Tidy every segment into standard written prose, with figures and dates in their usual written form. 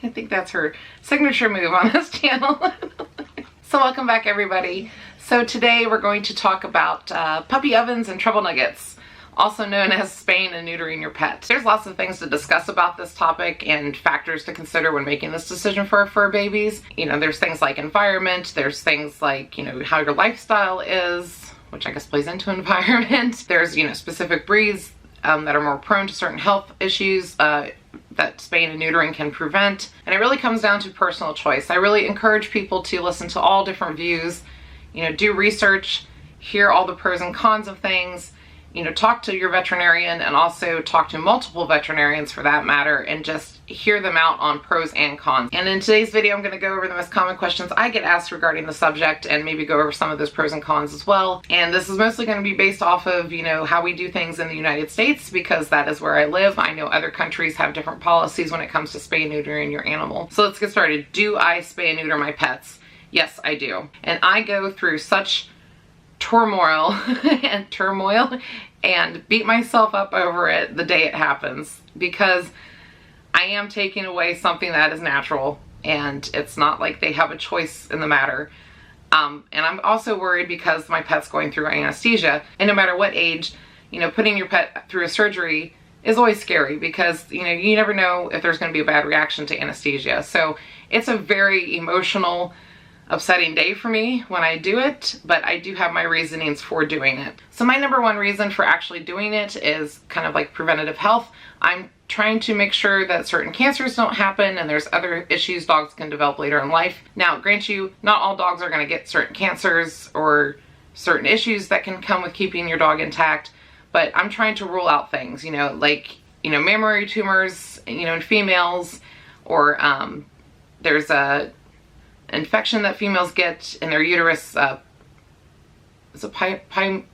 I think that's her signature move on this channel. So welcome back, everybody. So today we're going to talk about puppy ovens and trouble nuggets, also known as spaying and neutering your pet. There's lots of things to discuss about this topic and factors to consider when making this decision for our fur babies. You know, there's things like environment, there's things like, you know, how your lifestyle is, which I guess plays into environment. There's, you know, specific breeds that are more prone to certain health issues that spaying and neutering can prevent. And it really comes down to personal choice. I really encourage people to listen to all different views, you know, do research, hear all the pros and cons of things, you know, talk to your veterinarian and also talk to multiple veterinarians for that matter, and just hear them out on pros and cons. And in today's video, I'm going to go over the most common questions I get asked regarding the subject and maybe go over some of those pros and cons as well. And this is mostly going to be based off of, you know, how we do things in the United States, because that is where I live. I know other countries have different policies when it comes to spay and neutering your animal. So let's get started. Do I spay and neuter my pets? Yes, I do. And I go through such turmoil and beat myself up over it the day it happens, because I am taking away something that is natural, and it's not like they have a choice in the matter. And I'm also worried because my pet's going through anesthesia, and no matter what age, you know, putting your pet through a surgery is always scary because, you know, you never know if there's going to be a bad reaction to anesthesia. So it's a very emotional, upsetting day for me when I do it, but I do have my reasonings for doing it. So my number one reason for actually doing it is kind of like preventative health. I'm trying to make sure that certain cancers don't happen, and there's other issues dogs can develop later in life. Now, grant you, not all dogs are going to get certain cancers or certain issues that can come with keeping your dog intact, but I'm trying to rule out things, you know, like, you know, mammary tumors, you know, in females, or there's a infection that females get in their uterus, is it pyometra?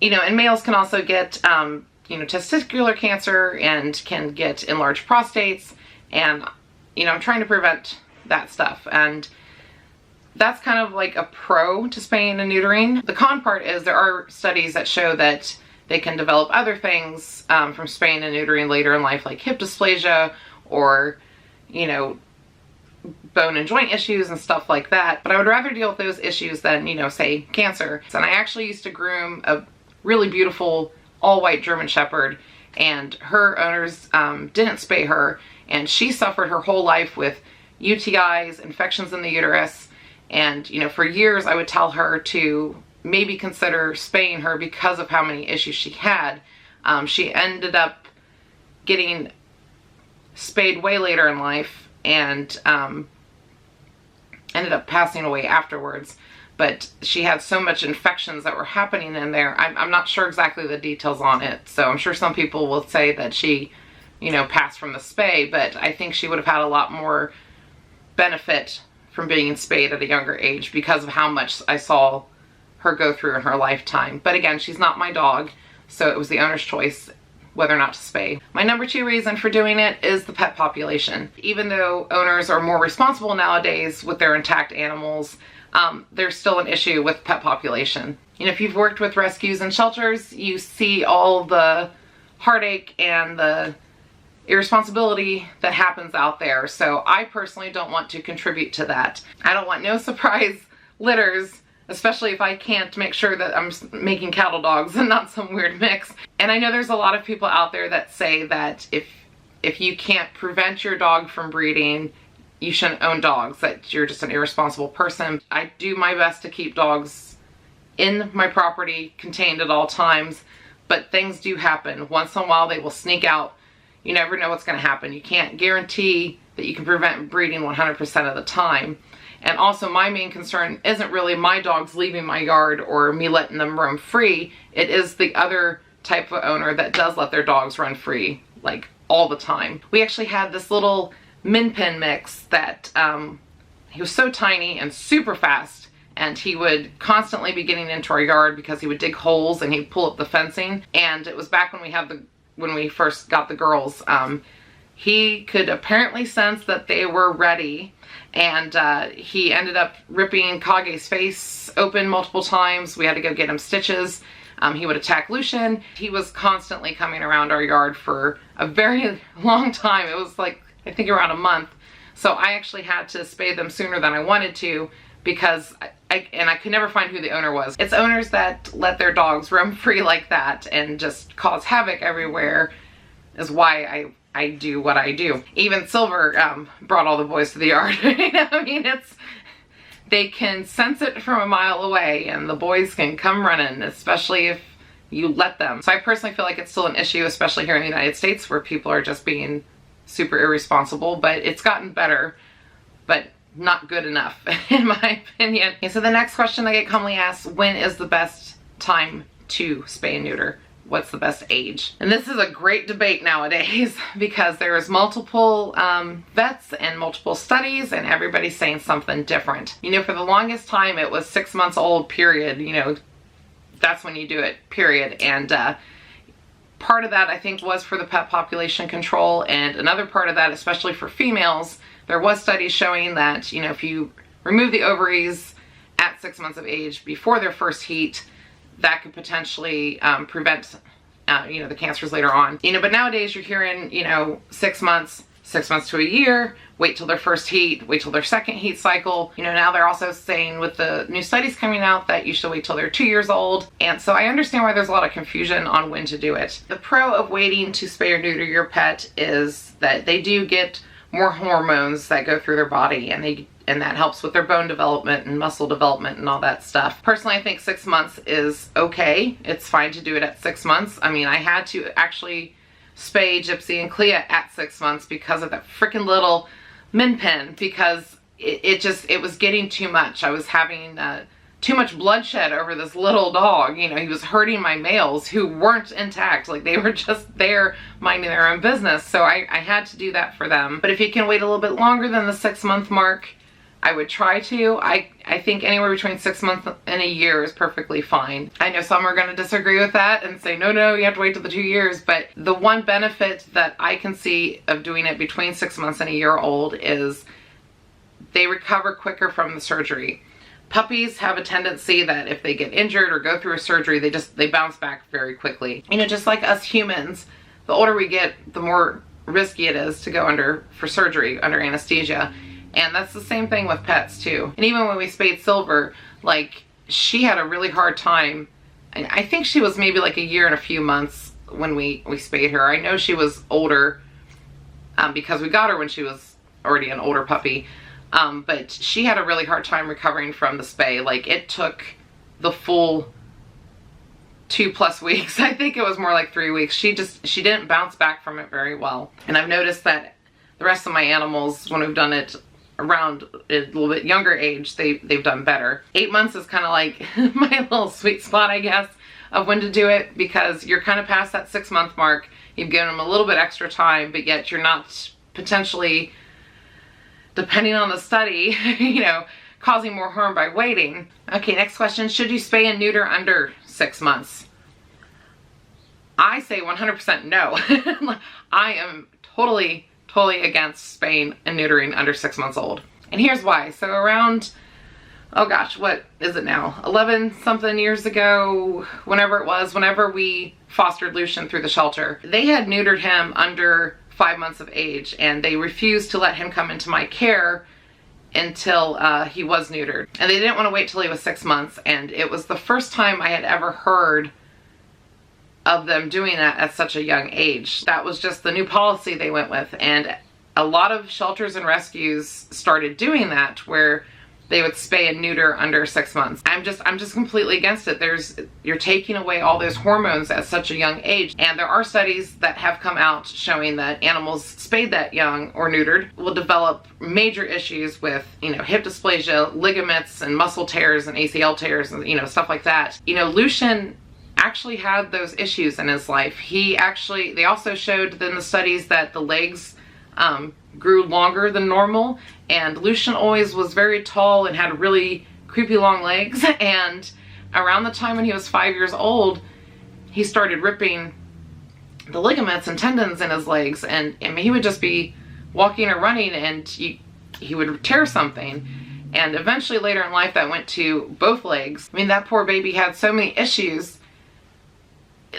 You know, and males can also get, you know, testicular cancer and can get enlarged prostates, and, you know, I'm trying to prevent that stuff. And that's kind of like a pro to spaying and neutering. The con part is there are studies that show that they can develop other things from spaying and neutering later in life, like hip dysplasia or, you know, bone and joint issues and stuff like that. But I would rather deal with those issues than, you know, say cancer. And I actually used to groom a really beautiful all-white German Shepherd, and her owners didn't spay her, and she suffered her whole life with UTIs, infections in the uterus. And, you know, for years I would tell her to maybe consider spaying her because of how many issues she had. She ended up getting spayed way later in life and ended up passing away afterwards. But she had so much infections that were happening in there. I'm not sure exactly the details on it, so I'm sure some people will say that she, you know, passed from the spay, but I think she would have had a lot more benefit from being spayed at a younger age because of how much I saw her go through in her lifetime. But again, she's not my dog, so it was the owner's choice whether or not to spay. My number two reason for doing it is the pet population. Even though owners are more responsible nowadays with their intact animals, there's still an issue with pet population. You know, if you've worked with rescues and shelters, you see all the heartache and the irresponsibility that happens out there. So I personally don't want to contribute to that. I don't want no surprise litters, especially if I can't make sure that I'm making cattle dogs and not some weird mix. And I know there's a lot of people out there that say that if you can't prevent your dog from breeding, you shouldn't own dogs, that you're just an irresponsible person. I do my best to keep dogs in my property, contained at all times, but things do happen. Once in a while they will sneak out. You never know what's going to happen. You can't guarantee that you can prevent breeding 100% of the time. And also, my main concern isn't really my dogs leaving my yard or me letting them roam free. It is the other type of owner that does let their dogs run free, like, all the time. We actually had this little min pin mix that he was so tiny and super fast, and he would constantly be getting into our yard because he would dig holes and he'd pull up the fencing. And it was back when we first got the girls. He could apparently sense that they were ready, and he ended up ripping Kage's face open multiple times. We had to go get him stitches. He would attack Lucian. He was constantly coming around our yard for a very long time. It was like, I think around a month. So I actually had to spay them sooner than I wanted to, because I could never find who the owner was. It's owners that let their dogs roam free like that and just cause havoc everywhere is why I do what I do. Even Silver brought all the boys to the yard. You know, I mean, they can sense it from a mile away, and the boys can come running, especially if you let them. So I personally feel like it's still an issue, especially here in the United States, where people are just being super irresponsible, but it's gotten better, but not good enough in my opinion. Okay, so the next question I get commonly asked, when is the best time to spay and neuter? What's the best age? And this is a great debate nowadays because there is multiple vets and multiple studies, and everybody's saying something different. You know, for the longest time it was 6 months old, period. You know, that's when you do it, period. And part of that I think was for the pet population control, and another part of that, especially for females, there was studies showing that, you know, if you remove the ovaries at 6 months of age before their first heat, that could potentially prevent, you know, the cancers later on. You know, but nowadays you're hearing, you know, 6 months to a year, wait till their first heat, wait till their second heat cycle. You know, now they're also saying with the new studies coming out that you should wait till they're 2 years old. And so I understand why there's a lot of confusion on when to do it. The pro of waiting to spay or neuter your pet is that they do get more hormones that go through their body, and that helps with their bone development and muscle development and all that stuff. Personally, I think 6 months is okay. It's fine to do it at 6 months. I mean, I had to actually spay Gypsy and Clea at 6 months because of that freaking little min pin, because it was getting too much. I was having too much bloodshed over this little dog. You know, he was hurting my males who weren't intact. Like, they were just there minding their own business. So I had to do that for them. But if you can wait a little bit longer than the 6 month mark, I would try to. I think anywhere between 6 months and a year is perfectly fine. I know some are going to disagree with that and say, no, you have to wait till the 2 years. But the one benefit that I can see of doing it between 6 months and a year old is they recover quicker from the surgery. Puppies have a tendency that if they get injured or go through a surgery, they bounce back very quickly. You know, just like us humans, the older we get, the more risky it is to go for surgery under anesthesia. And that's the same thing with pets too. And even when we spayed Silver, like, she had a really hard time. And I think she was maybe like a year and a few months when we spayed her. I know she was older because we got her when she was already an older puppy. But she had a really hard time recovering from the spay. Like, it took the full 2+ weeks. I think it was more like 3 weeks. She didn't bounce back from it very well. And I've noticed that the rest of my animals, when we've done it around a little bit younger age, they've done better. 8 months is kind of like my little sweet spot, I guess, of when to do it, because you're kind of past that 6 month mark. You've given them a little bit extra time, but yet you're not potentially, depending on the study, you know, causing more harm by waiting. Okay, next question. Should you spay and neuter under 6 months? I say 100% no. I am totally against spaying and neutering under 6 months old. And here's why. So around, oh gosh, what is it now? 11 something years ago, whenever we fostered Lucian through the shelter, they had neutered him under 5 months of age, and they refused to let him come into my care until he was neutered. And they didn't want to wait till he was 6 months, and it was the first time I had ever heard of them doing that at such a young age. That was just the new policy they went with, and a lot of shelters and rescues started doing that, where they would spay and neuter under 6 months. I'm just completely against it. You're taking away all those hormones at such a young age. And there are studies that have come out showing that animals spayed that young or neutered will develop major issues with, you know, hip dysplasia, ligaments and muscle tears and ACL tears and, you know, stuff like that. You know, Lucian actually had those issues in his life. They also showed in the studies that the legs grew longer than normal, and Lucian always was very tall and had really creepy long legs, and around the time when he was 5 years old, he started ripping the ligaments and tendons in his legs, and I mean, he would just be walking or running and he would tear something, and eventually later in life that went to both legs. I mean, that poor baby had so many issues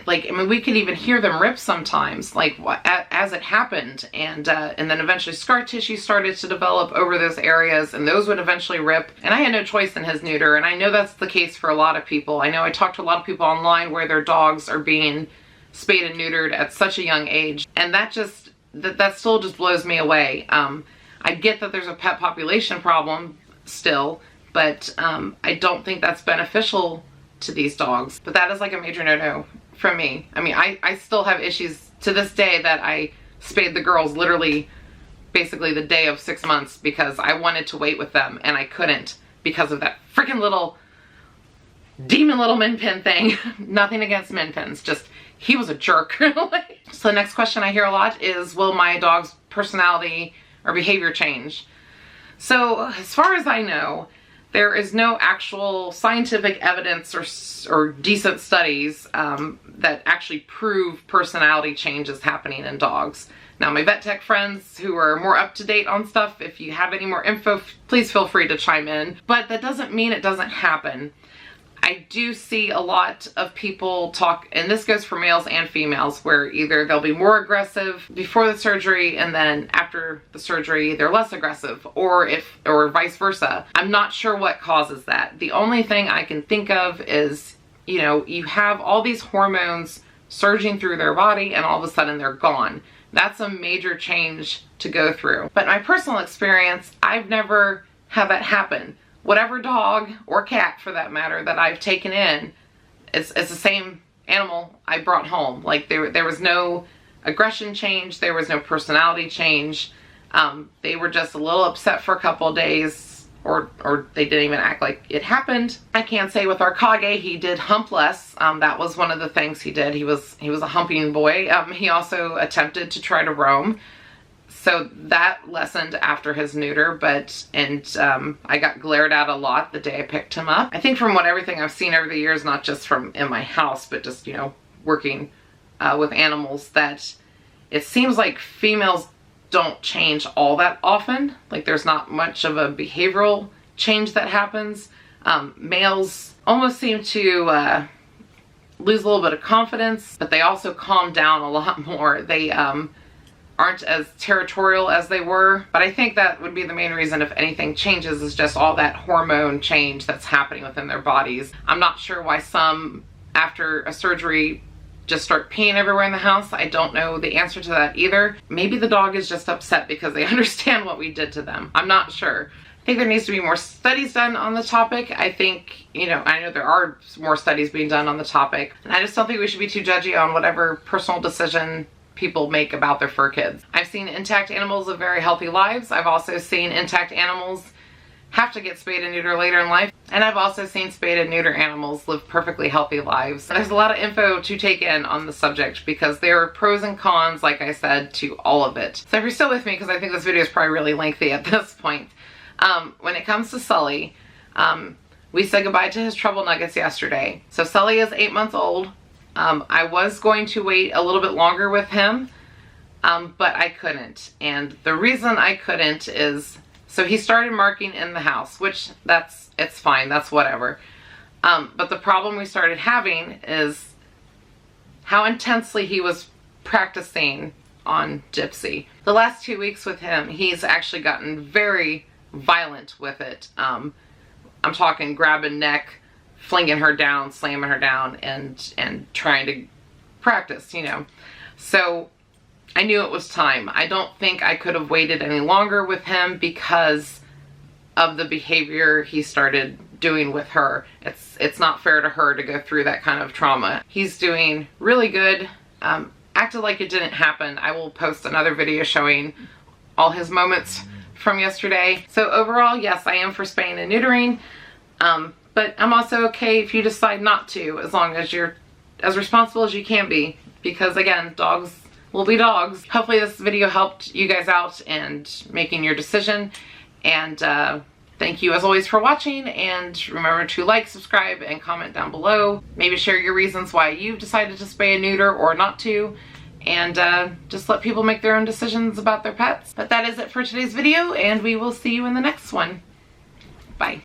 like, I mean, we could even hear them rip sometimes, like as it happened, and then eventually scar tissue started to develop over those areas, and those would eventually rip. And I had no choice in his neuter, and I know that's the case for a lot of people. I know I talked to a lot of people online where their dogs are being spayed and neutered at such a young age, and that still just blows me away. I get that there's a pet population problem still, but I don't think that's beneficial to these dogs. But that is like a major no-no from me. I mean, I still have issues to this day that I spayed the girls literally basically the day of 6 months because I wanted to wait with them and I couldn't because of that freaking little demon little min pin thing. Nothing against min pins, just he was a jerk. So the next question I hear a lot is, will my dog's personality or behavior change? So as far as I know, there is no actual scientific evidence or decent studies that actually prove personality change is happening in dogs. Now, my vet tech friends who are more up to date on stuff, if you have any more info, please feel free to chime in. But that doesn't mean it doesn't happen. I do see a lot of people talk, and this goes for males and females, where either they'll be more aggressive before the surgery and then after the surgery they're less aggressive, or vice versa. I'm not sure what causes that. The only thing I can think of is, you know, you have all these hormones surging through their body and all of a sudden they're gone. That's a major change to go through. But in my personal experience, I've never had that happen. Whatever dog or cat, for that matter, that I've taken in, it's the same animal I brought home. Like there was no aggression change, there was no personality change. They were just a little upset for a couple of days, or they didn't even act like it happened. I can say with our Kage, he did hump less. That was one of the things he did. He was a humping boy. He also attempted to try to roam. So that lessened after his neuter, I got glared at a lot the day I picked him up. I think from everything I've seen over the years, not just from in my house, but just, you know, working with animals, that it seems like females don't change all that often. Like there's not much of a behavioral change that happens. Males almost seem to lose a little bit of confidence, but they also calm down a lot more. They aren't as territorial as they were, but I think that would be the main reason if anything changes, is just all that hormone change that's happening within their bodies. I'm not sure why some after a surgery just start peeing everywhere in the house. I don't know the answer to that either. Maybe the dog is just upset because they understand what we did to them. I'm not sure. I think there needs to be more studies done on the topic. I think, you know, I know there are more studies being done on the topic, and I just don't think we should be too judgy on whatever personal decision people make about their fur kids. I've seen intact animals live very healthy lives. I've also seen intact animals have to get spayed and neutered later in life. And I've also seen spayed and neuter animals live perfectly healthy lives. There's a lot of info to take in on the subject because there are pros and cons, like I said, to all of it. So if you're still with me, because I think this video is probably really lengthy at this point, when it comes to Sully, we said goodbye to his trouble nuggets yesterday. So Sully is 8 months old. I was going to wait a little bit longer with him, but I couldn't. And the reason I couldn't is, so he started marking in the house, which it's fine, that's whatever. But the problem we started having is how intensely he was practicing on Gypsy. The last 2 weeks with him, he's actually gotten very violent with it. I'm talking grabbing neck, flinging her down, slamming her down, and trying to practice, you know. So I knew it was time. I don't think I could have waited any longer with him because of the behavior he started doing with her. It's not fair to her to go through that kind of trauma. He's doing really good. Acted like it didn't happen. I will post another video showing all his moments from yesterday. So overall, yes, I am for spaying and neutering. But I'm also okay if you decide not to, as long as you're as responsible as you can be. Because again, dogs will be dogs. Hopefully this video helped you guys out and making your decision. And thank you as always for watching. And remember to like, subscribe, and comment down below. Maybe share your reasons why you've decided to spay and neuter or not to. And just let people make their own decisions about their pets. But that is it for today's video, and we will see you in the next one. Bye.